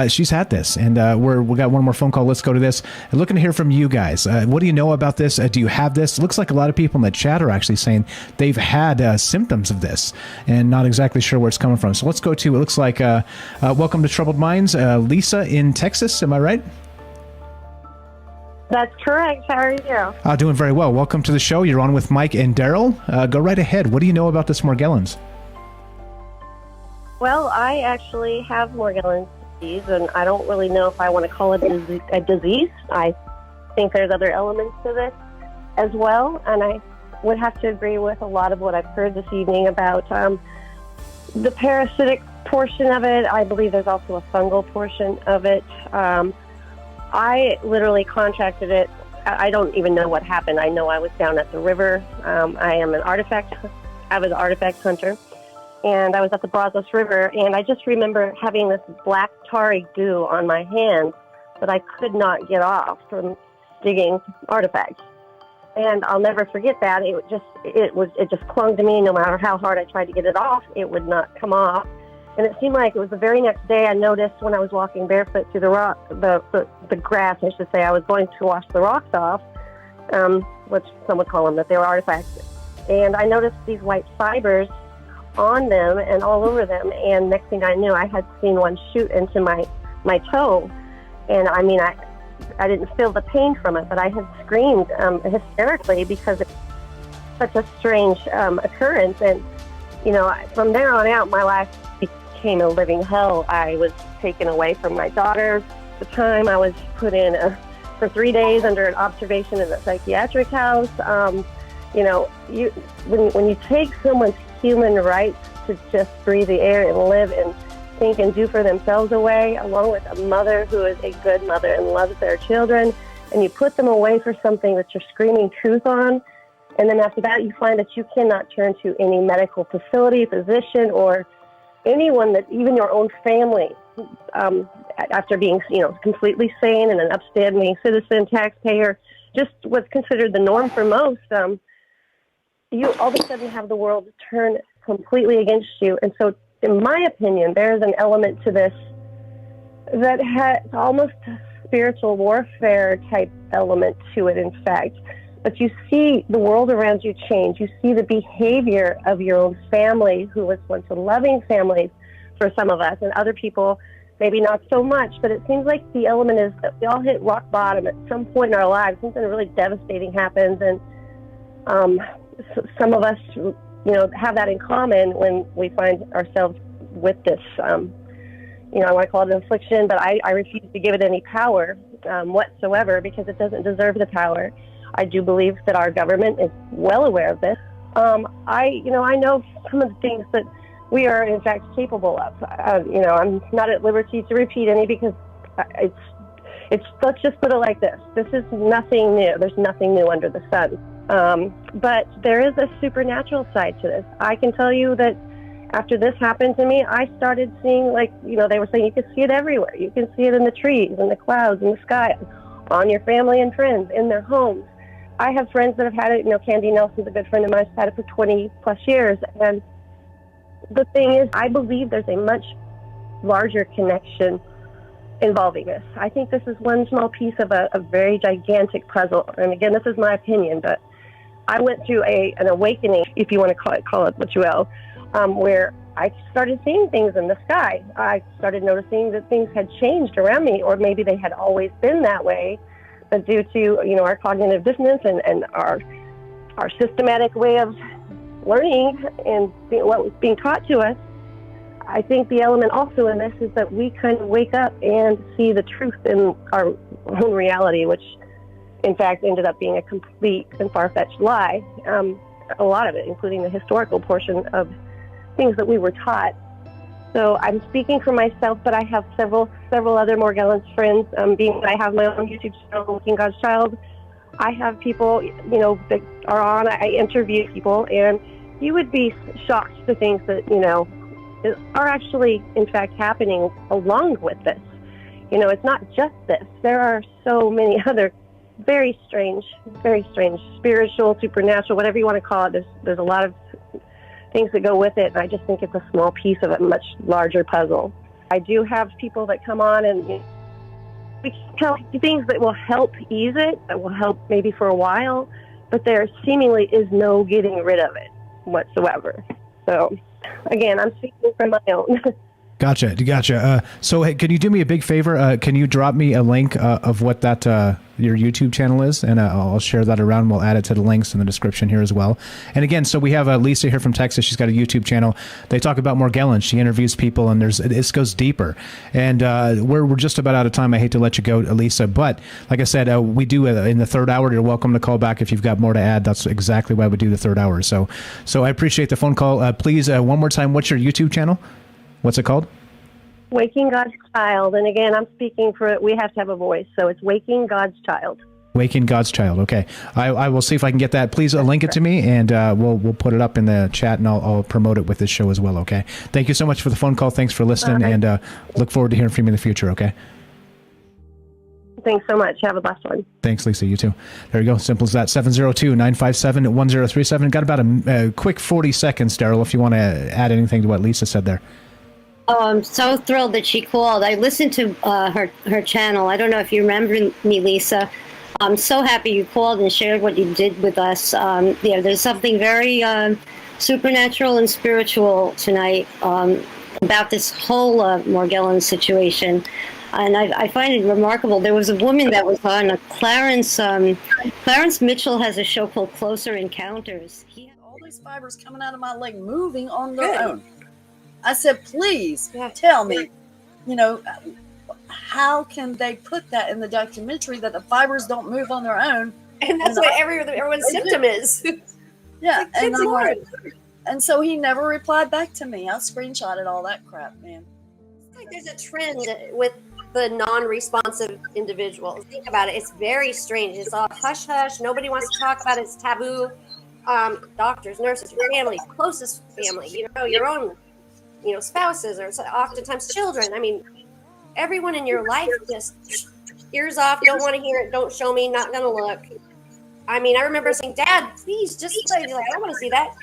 She's had this, and we got one more phone call. Let's go to this. I'm looking to hear from you guys. What do you know about this? Do you have this? Looks like a lot of people in the chat are actually saying they've had symptoms of this and not exactly sure where it's coming from. So let's go to, it looks like, welcome to Troubled Minds, Lisa in Texas. Am I right? That's correct. How are you? Doing very well. Welcome to the show. You're on with Mike and Daryl. Go right ahead. What do you know about this Morgellons? Well, I actually have Morgellons disease, and I don't really know if I want to call it a disease. I think there's other elements to this as well, and I would have to agree with a lot of what I've heard this evening about the parasitic portion of it. I believe there's also a fungal portion of it. I literally contracted it. I don't even know what happened. I know I was down at the river. I am an avid artifact hunter. And I was at the Brazos River, and I just remember having this black tarry goo on my hands that I could not get off from digging artifacts. And I'll never forget that. It just clung to me. No matter how hard I tried to get it off, it would not come off. And it seemed like it was the very next day I noticed when I was walking barefoot through the grass, I should say. I was going to wash the rocks off, which some would call them, that they were artifacts. And I noticed these white fibers on them and all over them, and next thing I knew, I had seen one shoot into my toe. And I mean, I didn't feel the pain from it, but I had screamed hysterically because it's such a strange occurrence. And you know, from there on out, my life became a living hell. I was taken away from my daughter. At the time, I was put in for 3 days under an observation in a psychiatric house. You know, when you take someone's human rights to just breathe the air and live and think and do for themselves away, along with a mother who is a good mother and loves their children, and you put them away for something that you're screaming truth on, and then after that you find that you cannot turn to any medical facility, physician, or anyone, that even your own family, after being, you know, completely sane and an upstanding citizen, taxpayer, just what's considered the norm for most, you all of a sudden have the world turn completely against you. And so, in my opinion, there's an element to this that has almost a spiritual warfare type element to it, in fact. But you see the world around you change. You see the behavior of your own family, who was once a loving family for some of us, and other people, maybe not so much. But it seems like the element is that we all hit rock bottom at some point in our lives. Something really devastating happens, and some of us, you know, have that in common when we find ourselves with this, you know, I want to call it an affliction, but I refuse to give it any power whatsoever, because it doesn't deserve the power. I do believe that our government is well aware of this. I know some of the things that we are in fact capable of. You know, I'm not at liberty to repeat any, because it's let's just put it like this. This is nothing new. There's nothing new under the sun. But there is a supernatural side to this. I can tell you that after this happened to me, I started seeing, like, you know, they were saying you can see it everywhere. You can see it in the trees, in the clouds, in the sky, on your family and friends, in their homes. I have friends that have had it. You know, Candy Nelson's a good friend of mine. She's had it for 20 plus years. And the thing is, I believe there's a much larger connection involving this. I think this is one small piece of a very gigantic puzzle. And again, this is my opinion, but I went through an awakening, if you want to call it what you will, where I started seeing things in the sky. I started noticing that things had changed around me, or maybe they had always been that way, but due to, you know, our cognitive dissonance and our systematic way of learning and what was being taught to us, I think the element also in this is that we kind of wake up and see the truth in our own reality, which in fact ended up being a complete and far-fetched lie. A lot of it, including the historical portion of things that we were taught. So I'm speaking for myself, but I have several other Morgellons friends. Being that I have my own YouTube channel, Looking God's Child, I have people, you know, that are on. I interview people, and you would be shocked to think that, you know, are actually, in fact, happening along with this. You know, it's not just this. There are so many other very strange, spiritual, supernatural, whatever you want to call it. There's a lot of things that go with it, and I just think it's a small piece of a much larger puzzle. I do have people that come on and we can tell you things that will help ease it, that will help maybe for a while, but there seemingly is no getting rid of it whatsoever. So, again, I'm speaking from my own. Gotcha. So, hey, can you do me a big favor? Can you drop me a link of what that your YouTube channel is, and I'll share that around. We'll add it to the links in the description here as well. And again, so we have Lisa here from Texas. She's got a YouTube channel. They talk about Morgellons. She interviews people, and this goes deeper. And we're just about out of time. I hate to let you go, Lisa, but like I said, we do in the third hour. You're welcome to call back if you've got more to add. That's exactly why we do the third hour. So I appreciate the phone call. Please, one more time, what's your YouTube channel? What's it called? Waking God's Child. And again, I'm speaking for it. We have to have a voice. So it's Waking God's Child. Waking God's Child. Okay. I will see if I can get that. Please link it to me, and we'll put it up in the chat, and I'll promote it with this show as well. Okay. Thank you so much for the phone call. Thanks for listening, and look forward to hearing from you in the future. Okay. Thanks so much. Have a blessed one. Thanks, Lisa. You too. There you go. Simple as that. 702-957-1037. Got about a quick 40 seconds, Daryl, if you want to add anything to what Lisa said there. Oh, I'm so thrilled that she called. I listened to her channel. I don't know if you remember me, Lisa. I'm so happy you called and shared what you did with us. There's something very supernatural and spiritual tonight about this whole Morgellons situation. And I find it remarkable. There was a woman that was on Clarence Mitchell has a show called Closer Encounters. He had all these fibers coming out of my leg moving on their own. I said, please tell me, how can they put that in the documentary that the fibers don't move on their own? And that's what everyone's symptom is. Yeah. And so he never replied back to me. I screenshotted all that crap, man. It's like there's a trend with the non-responsive individuals. Think about it. It's very strange. It's all hush-hush. Nobody wants to talk about it. It's taboo. Doctors, nurses, your family, closest family, your own spouses or oftentimes children. I mean, everyone in your life just ears off, don't want to hear it, don't show me, not gonna look. I mean, I remember saying, Dad, please just play. Like, I don't want to see that.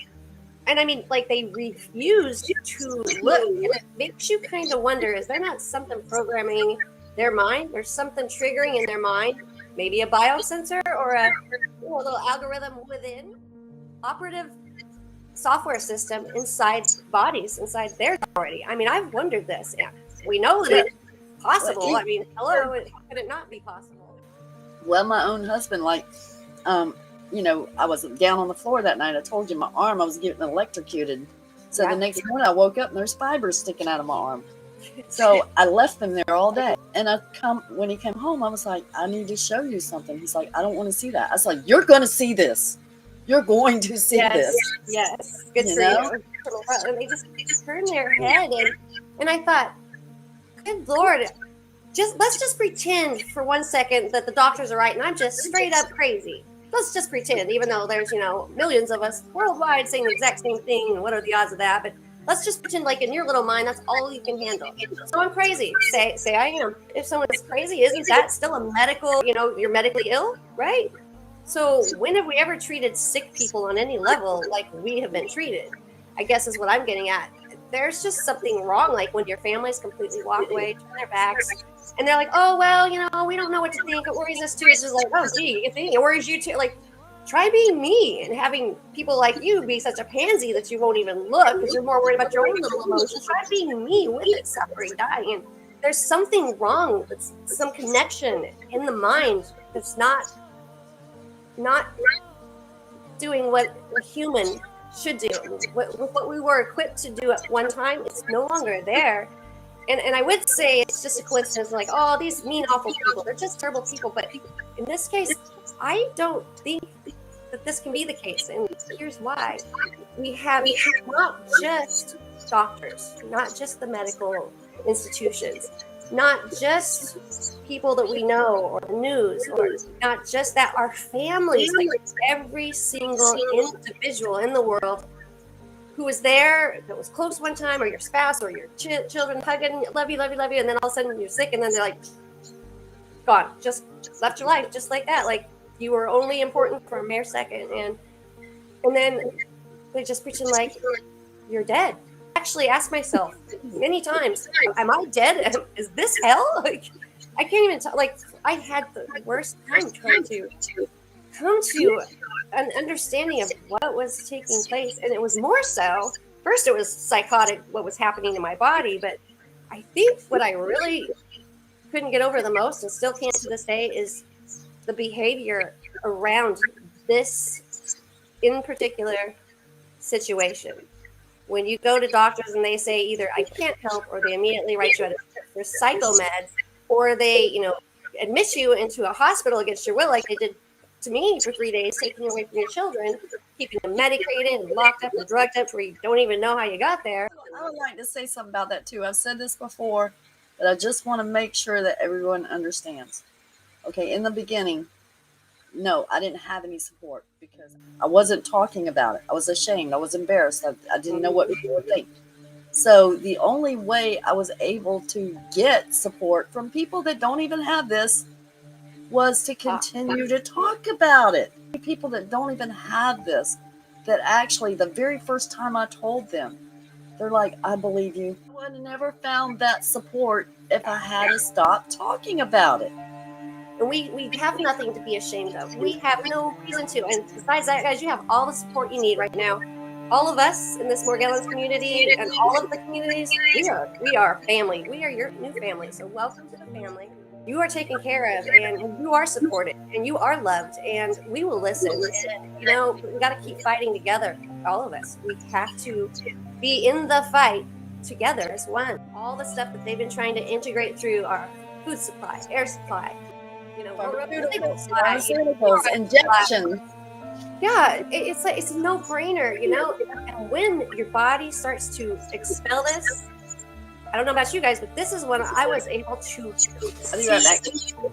And I mean, like, they refused to look. And it makes you kind of wonder, is there not something programming their mind? There's something triggering in their mind, maybe a biosensor or a little algorithm within operative software system inside bodies, inside theirs already. I mean, I've wondered this. Yeah, we know that it's possible. I mean, hello, how could it not be possible? Well, my own husband, I was down on the floor that night. I told you my arm, I was getting electrocuted. So the next morning I woke up and there's fibers sticking out of my arm. So I left them there all day. And when he came home, I was like, I need to show you something. He's like, I don't want to see that. I was like, you're going to see this. You're going to see this. Yes. Good for you. And they just turned their head. And I thought, good Lord, let's just pretend for 1 second that the doctors are right and I'm just straight up crazy. Let's just pretend, even though there's, millions of us worldwide saying the exact same thing. And what are the odds of that? But let's just pretend like in your little mind, that's all you can handle. So I'm crazy. Say I am. If someone is crazy, isn't that still a medical, you're medically ill, right? So when have we ever treated sick people on any level like we have been treated? I guess is what I'm getting at. There's just something wrong, like when your families completely walk away, turn their backs, and they're like, oh, well, we don't know what to think. It worries us too. It's just like, oh, gee, it worries you too. Like, try being me and having people like you be such a pansy that you won't even look because you're more worried about your own little emotions. Try being me with it, suffering, dying. There's something wrong. It's some connection in the mind that's not doing what a human should do. What we were equipped to do at one time, it's no longer there. And I would say it's just a coincidence, like, oh, these mean, awful people, they're just terrible people. But in this case, I don't think that this can be the case. And here's why. We have not just doctors, not just the medical institutions, not just people that we know or the news, or not just that, our families, like every single individual in the world who was there, that was close one time, or your spouse or your children hugging, love you, and then all of a sudden you're sick, and then they're like, gone, just left your life just like that. Like you were only important for a mere second, and then they just pretend like you're dead. actually asked myself many times, am I dead? Is this hell? Like, I can't even tell. Like, I had the worst time trying to come to an understanding of what was taking place. And it was more so, first it was psychotic, what was happening in my body. But I think what I really couldn't get over the most, and still can't to this day, is the behavior around this in particular situation. When you go to doctors and they say either I can't help, or they immediately write you out for psychomeds, or they, admit you into a hospital against your will, like they did to me for 3 days, taking you away from your children, keeping them medicated and locked up and drugged up where you don't even know how you got there. I would like to say something about that too. I've said this before, but I just want to make sure that everyone understands. Okay, in the beginning, no, I didn't have any support because I wasn't talking about it. I was ashamed. I was embarrassed. I didn't know what people would think. So the only way I was able to get support from people that don't even have this was to continue to talk about it. People that don't even have this, that actually the very first time I told them, they're like, I believe you. I would have never found that support if I had to stop talking about it. And we have nothing to be ashamed of. We have no reason to. And besides that, guys, you have all the support you need right now. All of us in this Morgellons community and all of the communities, we are family. We are your new family. So welcome to the family. You are taken care of, and you are supported, and you are loved, and we will listen. And, we got to keep fighting together, all of us. We have to be in the fight together as one. All the stuff that they've been trying to integrate through our food supply, air supply, pharmaceuticals, injections. Yeah, it's like, it's a no-brainer, And when your body starts to expel this, I don't know about you guys, but this is when I was able to see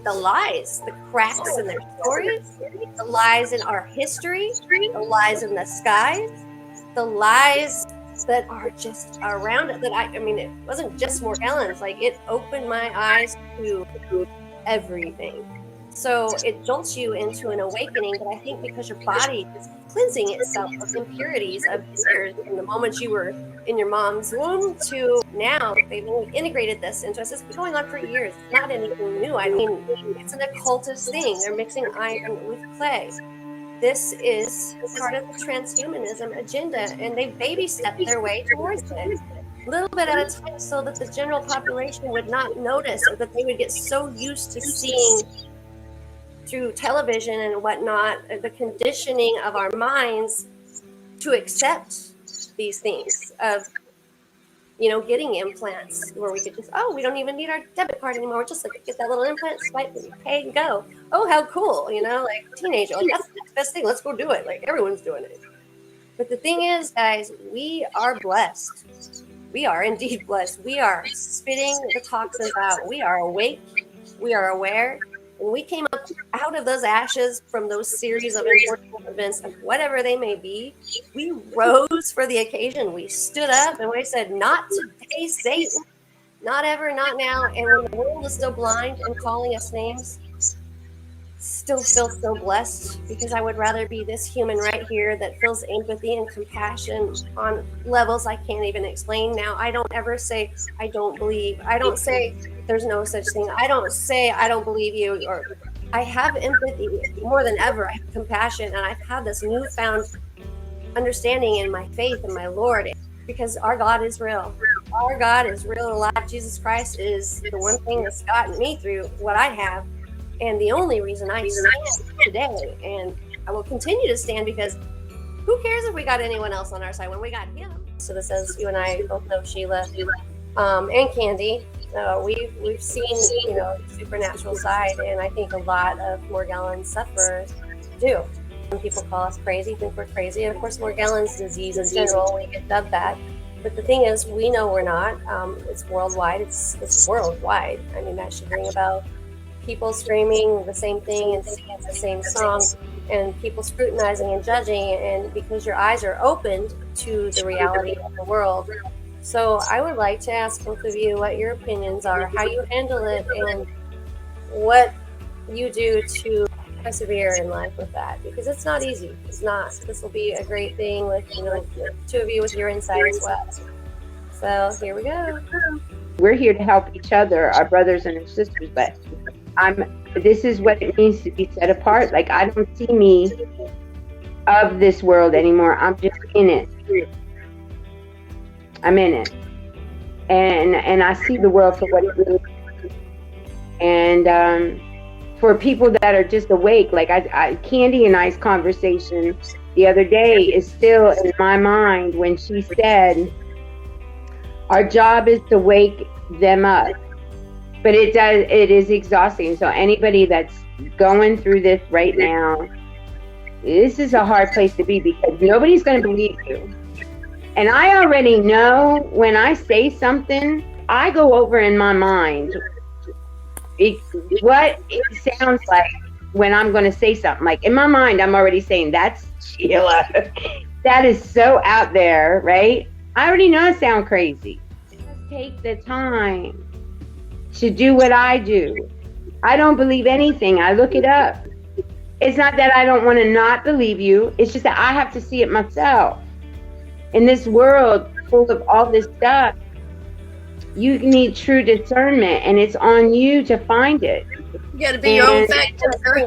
the lies, the cracks in their stories, the lies in our history, the lies in the skies, the lies that are just around it. That I mean, it wasn't just Morgellons. Like, it opened my eyes to everything. So it jolts you into an awakening, but I think because your body is cleansing itself of impurities of years from the moment you were in your mom's womb to now, they've integrated this into us. It's been going on for years. It's not anything new. I mean, it's an occultist thing. They're mixing iron with clay. This is part of the transhumanism agenda, and they baby step their way towards it. A little bit at a time, so that the general population would not notice, or that they would get so used to seeing through television and whatnot, the conditioning of our minds to accept these things of, getting implants where we could just, we don't even need our debit card anymore. We're just like, get that little implant, swipe, pay and go. Oh, how cool, like teenager, like, that's the best thing. Let's go do it. Like, everyone's doing it. But the thing is, guys, we are blessed. We are indeed blessed. We are spitting the toxins out. We are awake. We are aware. When we came up out of those ashes from those series of important events, of whatever they may be, we rose for the occasion. We stood up and we said, not today, Satan. Not ever, not now. And when the world is still blind and calling us names, still feel so blessed, because I would rather be this human right here that feels empathy and compassion on levels I can't even explain. Now, I don't ever say I don't believe. I don't say there's no such thing. I don't say I don't believe you. Or I have empathy more than ever. I have compassion, and I've had this newfound understanding in my faith in my Lord, because our God is real. Our God is real, alive. Jesus Christ is the one thing that's gotten me through what I have. And the only reason I stand today, and I will continue to stand, because who cares if we got anyone else on our side when we got him? So this says, you and I both know Sheila and Candy. We've seen, the supernatural side, and I think a lot of Morgellons sufferers do. Some people call us crazy, think we're crazy. And of course, Morgellons disease in general, we get dubbed that. But the thing is, we know we're not. It's worldwide. It's worldwide. I mean, that should ring a bell. People screaming the same thing and singing the same song, and people scrutinizing and judging, and because your eyes are opened to the reality of the world. So I would like to ask both of you what your opinions are, how you handle it, and what you do to persevere in life with that, because it's not easy. It's not. This will be a great thing with, the two of you with your insight as well. So here we go. We're here to help each other, our brothers and our sisters, but this is what it means to be set apart. Like, I don't see me of this world anymore. I'm just in it. I'm in it. And I see the world for what it really is. And for people that are just awake, like Candy and I's conversation the other day is still in my mind when she said, our job is to wake them up. But it is exhausting. So anybody that's going through this right now, this is a hard place to be because nobody's going to believe you. And I already know when I say something, I go over in my mind what it sounds like when I'm going to say something. Like in my mind, I'm already saying, that's Sheila. That is so out there, right? I already know I sound crazy. Just take the time to do what I do. I don't believe anything. I look it up. It's not that I don't want to not believe you. It's just that I have to see it myself. In this world full of all this stuff, you need true discernment, and it's on you to find it. You got to be your own fact checker.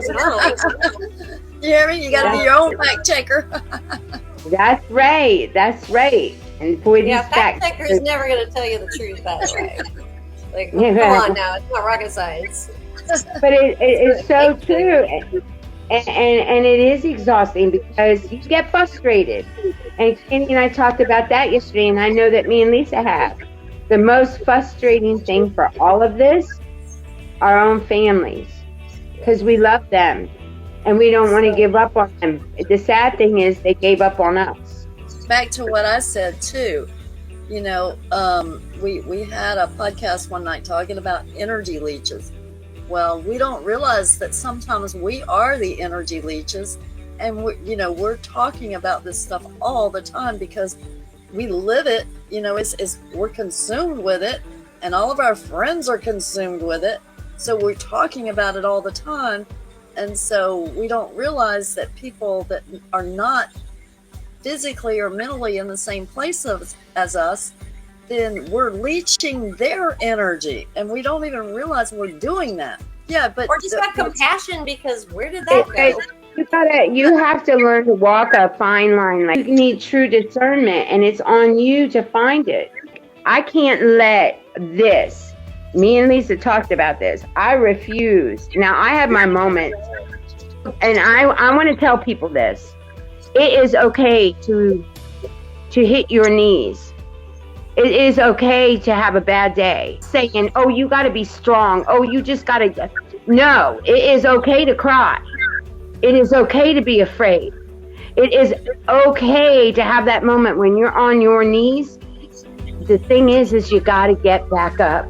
You hear me? You got to be your own fact checker. That's right. That's right. And for these fact checker is never going to tell you the truth that way. Like, come on now, it's not rocket science. But it's so true. And it is exhausting because you get frustrated. And Kenny and I talked about that yesterday, and I know that me and Lisa have. The most frustrating thing for all of this, our own families, because we love them and we don't want to give up on them. The sad thing is they gave up on us. Back to what I said too. You know, we had a podcast one night talking about energy leeches. Well, we don't realize that sometimes we are the energy leeches, and we're talking about this stuff all the time because we live it. You know, we're consumed with it, and all of our friends are consumed with it. So we're talking about it all the time, and so we don't realize that people that are not physically or mentally in the same place as us, then we're leeching their energy, and we don't even realize we're doing that. Yeah, but or just have compassion, because where did that go? You have to learn to walk a fine line. Like, you need true discernment, and it's on you to find it. I can't let this. Me and Lisa talked about this. I refuse. Now I have my moments, and I want to tell people this. It is okay to hit your knees. It is okay to have a bad day. Saying, oh, you got to be strong. Oh, you just got to. No, it is okay to cry. It is okay to be afraid. It is okay to have that moment when you're on your knees. The thing is you got to get back up.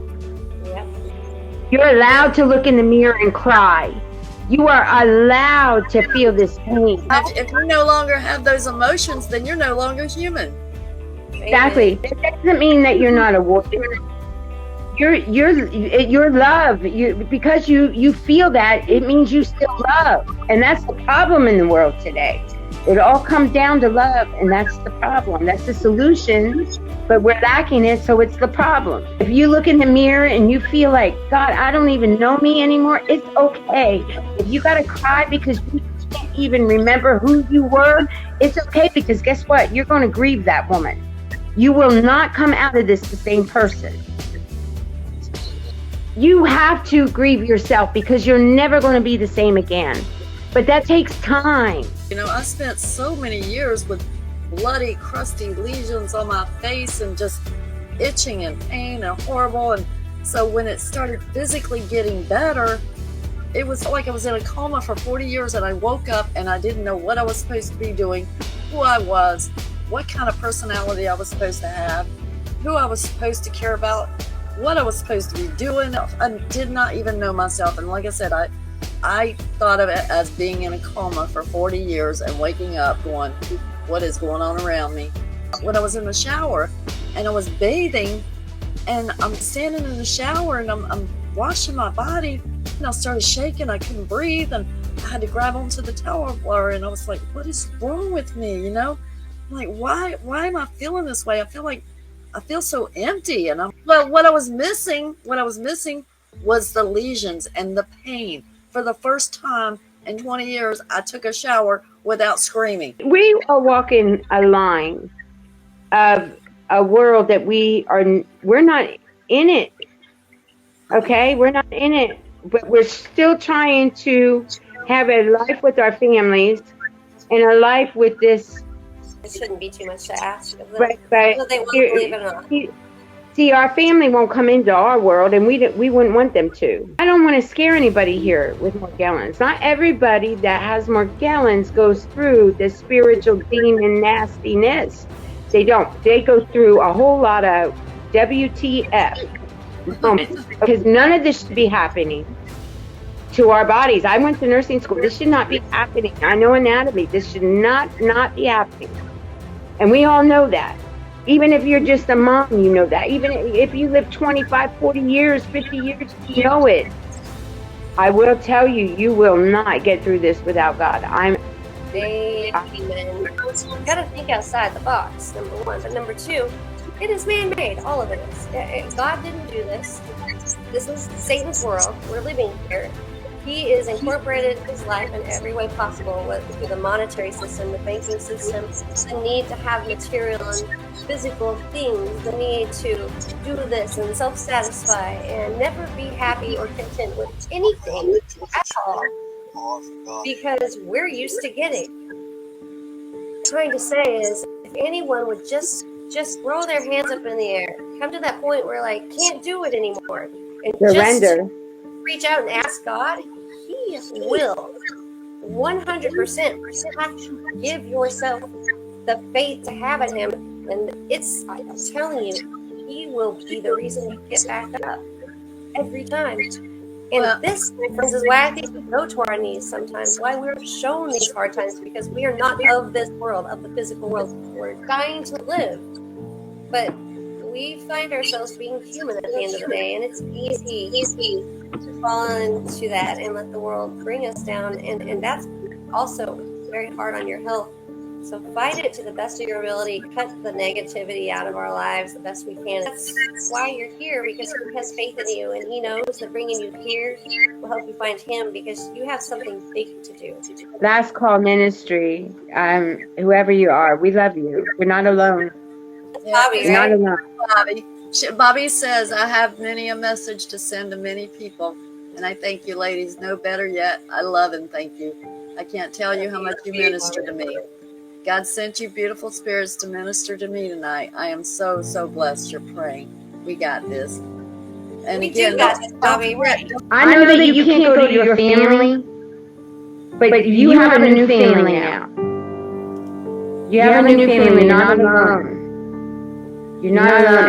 Yep. You're allowed to look in the mirror and cry. You are allowed to feel this pain. If you no longer have those emotions, then you're no longer human. Exactly. That doesn't mean that you're not a warrior. You're love. Because you feel that, it means you still love. And that's the problem in the world today. It all comes down to love, and that's the problem. That's the solution, but we're lacking it, so it's the problem. If you look in the mirror and you feel like, God, I don't even know me anymore, it's okay. If you gotta cry because you can't even remember who you were, it's okay, because guess what? You're gonna grieve that woman. You will not come out of this the same person. You have to grieve yourself, because you're never going to be the same again. But that takes time. You know, I spent so many years with bloody, crusty lesions on my face and just itching and pain and horrible. And so when it started physically getting better, it was like I was in a coma for 40 years, and I woke up and I didn't know what I was supposed to be doing, who I was, what kind of personality I was supposed to have, who I was supposed to care about, what I was supposed to be doing. I did not even know myself. And like I said, I thought of it as being in a coma for 40 years and waking up going, what is going on around me? When I was in the shower and I was bathing, and I'm standing in the shower and I'm washing my body, and I started shaking. I couldn't breathe, and I had to grab onto the towel blower, and I was like, what is wrong with me? You know, I'm like, why am I feeling this way? I feel like I feel so empty. And what I was missing was the lesions and the pain. For the first time in 20 years, I took a shower without screaming. We are walking a line of a world that we're not in it. Okay, we're not in it, but we're still trying to have a life with our families and a life with this. It shouldn't be too much to ask of them, But whether they want to believe it or not. see, our family won't come into our world, and we wouldn't want them to. I don't want to scare anybody here with Morgellons. Not everybody that has Morgellons goes through the spiritual demon nastiness. They don't. They go through a whole lot of WTF moments, because none of this should be happening to our bodies. I went to nursing school. This should not be happening. I know anatomy. This should not be happening. And we all know that. Even if you're just a mom, you know that. Even if you live 25, 40 years, 50 years, you know it. I will tell you, you will not get through this without God. Amen. You got to think outside the box, number one. But number two, it is man-made. All of it is. God didn't do this. This is Satan's world. We're living here. He is incorporated his life in every way possible, through the monetary system, the banking system, the need to have material and physical things, the need to do this and self-satisfy and never be happy or content with anything at all, because we're used to getting. What I'm trying to say is, if anyone would just throw their hands up in the air, come to that point where like can't do it anymore, and surrender. Just reach out and ask God, He will 100% have to give yourself the faith to have in Him. And I'm telling you, He will be the reason you get back up every time. And this, my friends, is why I think we go to our knees sometimes, why we're shown these hard times, because we are not of this world, of the physical world. We're dying to live. But we find ourselves being human at the end of the day, and it's easy to fall into that and let the world bring us down, and that's also very hard on your health. So fight it to the best of your ability. Cut the negativity out of our lives the best we can. That's why you're here, because He has faith in you, and He knows that bringing you here will help you find Him, because you have something big to do. Last call ministry. Whoever you are, we love you. We're not alone. Bobby, We're not alone. Bobby says, I have many a message to send to many people. And I thank you, ladies. No better yet. I love and thank you. I can't tell you how much you minister to me. God sent you beautiful spirits to minister to me tonight. I am so, so blessed you're praying. We got this. And We again, do got this, Bobby. Right. I know that you can't go to your family, but you have a new family now. You have a new family. You're not alone. You're not alone.